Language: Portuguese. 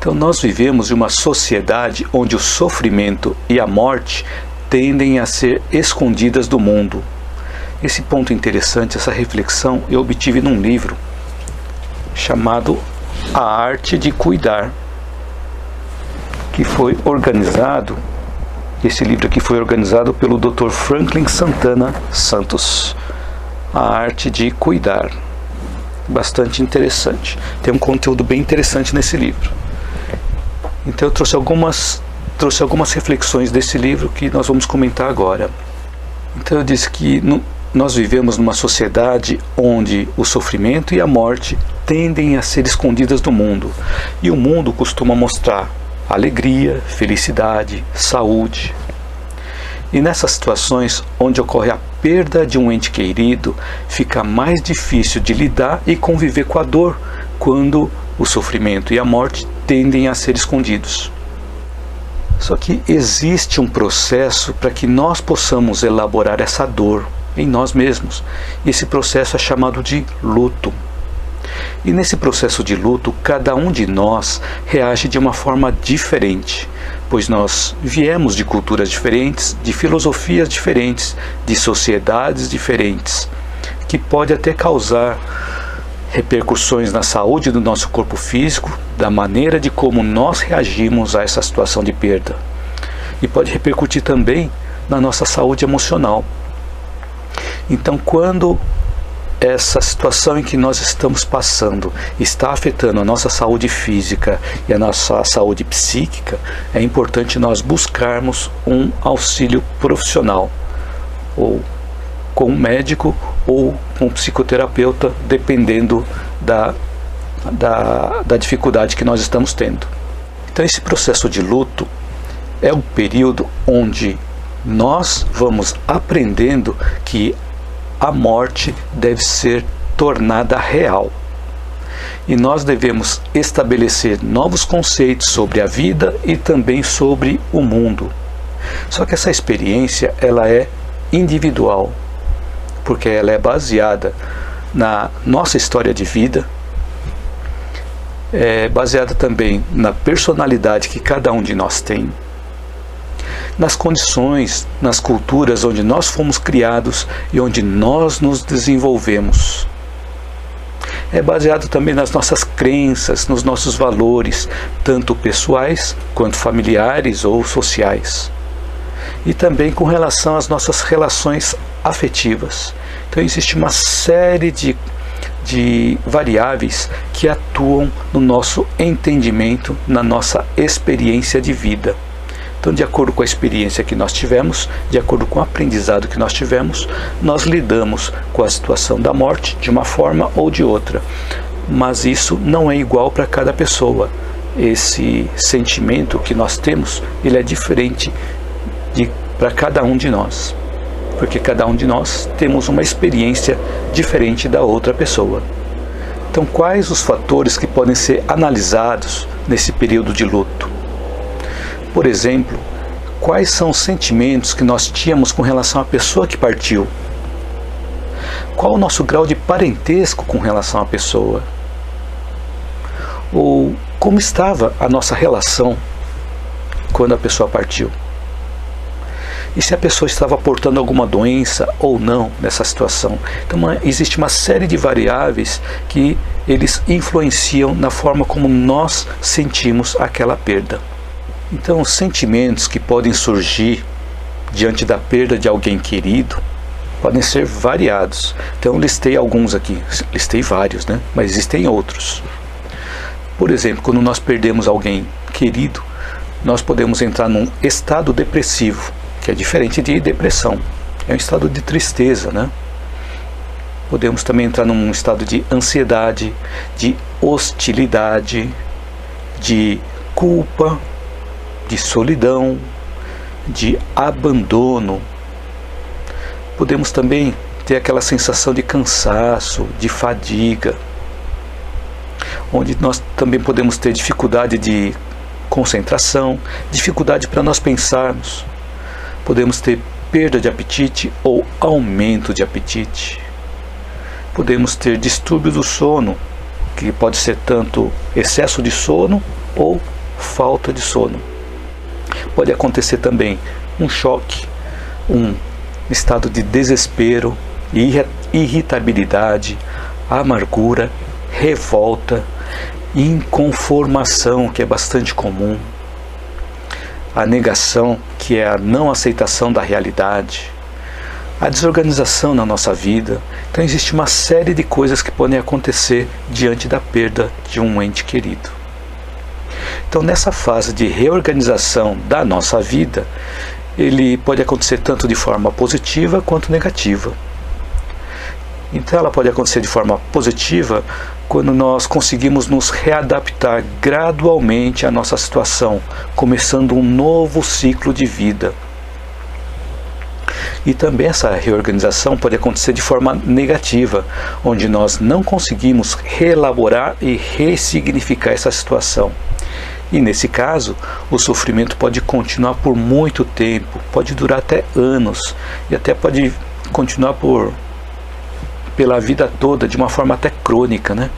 Então nós vivemos em uma sociedade onde o sofrimento e a morte tendem a ser escondidas do mundo. Esse ponto interessante, essa reflexão, eu obtive num livro chamado A Arte de Cuidar, que foi organizado, esse livro aqui foi organizado pelo Dr. Franklin Santana Santos. A Arte de Cuidar. Bastante interessante. Tem um conteúdo bem interessante nesse livro. Então eu trouxe algumas reflexões desse livro que nós vamos comentar agora. Então eu disse que nós vivemos numa sociedade onde o sofrimento e a morte tendem a ser escondidas do mundo. E o mundo costuma mostrar alegria, felicidade, saúde. E nessas situações onde ocorre a perda de um ente querido, fica mais difícil de lidar e conviver com a dor quando o sofrimento e a morte tendem a ser escondidos. Só que existe um processo para que nós possamos elaborar essa dor em nós mesmos. Esse processo é chamado de luto. E nesse processo de luto, cada um de nós reage de uma forma diferente, pois nós viemos de culturas diferentes, de filosofias diferentes, de sociedades diferentes, que pode até causar repercussões na saúde do nosso corpo físico, da maneira de como nós reagimos a essa situação de perda. E pode repercutir também na nossa saúde emocional. Então, quando essa situação em que nós estamos passando está afetando a nossa saúde física e a nossa saúde psíquica, é importante nós buscarmos um auxílio profissional, ou com um médico ou com um psicoterapeuta, dependendo da dificuldade que nós estamos tendo. Então esse processo de luto é um período onde nós vamos aprendendo que a morte deve ser tornada real. E nós devemos estabelecer novos conceitos sobre a vida e também sobre o mundo. Só que essa experiência, ela é individual, porque ela é baseada na nossa história de vida, é baseada também na personalidade que cada um de nós tem, nas condições, nas culturas onde nós fomos criados e onde nós nos desenvolvemos. É baseado também nas nossas crenças, nos nossos valores, tanto pessoais quanto familiares ou sociais. E também com relação às nossas relações afetivas. Então existe uma série de variáveis que atuam no nosso entendimento, na nossa experiência de vida. Então, de acordo com a experiência que nós tivemos, de acordo com o aprendizado que nós tivemos, nós lidamos com a situação da morte de uma forma ou de outra. Mas isso não é igual para cada pessoa. Esse sentimento que nós temos, ele é diferente para cada um de nós, porque cada um de nós temos uma experiência diferente da outra pessoa. Então, quais os fatores que podem ser analisados nesse período de luto? Por exemplo, quais são os sentimentos que nós tínhamos com relação à pessoa que partiu? Qual o nosso grau de parentesco com relação à pessoa? Ou como estava a nossa relação quando a pessoa partiu? E se a pessoa estava portando alguma doença ou não nessa situação? Então existe uma série de variáveis que eles influenciam na forma como nós sentimos aquela perda. Então os sentimentos que podem surgir diante da perda de alguém querido podem ser variados. Então listei alguns aqui, listei vários, né? Mas existem outros. Por exemplo, quando nós perdemos alguém querido, nós podemos entrar num estado depressivo, que é diferente de depressão, é um estado de tristeza, né? Podemos também entrar num estado de ansiedade, de hostilidade, de culpa, de solidão, de abandono. Podemos também ter aquela sensação de cansaço, de fadiga, onde nós também podemos ter dificuldade de concentração, dificuldade para nós pensarmos. Podemos ter perda de apetite ou aumento de apetite. Podemos ter distúrbio do sono, que pode ser tanto excesso de sono ou falta de sono. Pode acontecer também um choque, um estado de desespero, irritabilidade, amargura, revolta, inconformação, que é bastante comum, a negação, que é a não aceitação da realidade, a desorganização na nossa vida. Então existe uma série de coisas que podem acontecer diante da perda de um ente querido. Então nessa fase de reorganização da nossa vida, ele pode acontecer tanto de forma positiva quanto negativa. Então ela pode acontecer de forma positiva quando nós conseguimos nos readaptar gradualmente à nossa situação, começando um novo ciclo de vida. E também essa reorganização pode acontecer de forma negativa, onde nós não conseguimos reelaborar e ressignificar essa situação. E nesse caso, o sofrimento pode continuar por muito tempo, pode durar até anos, e até pode continuar pela vida toda, de uma forma até crônica, né?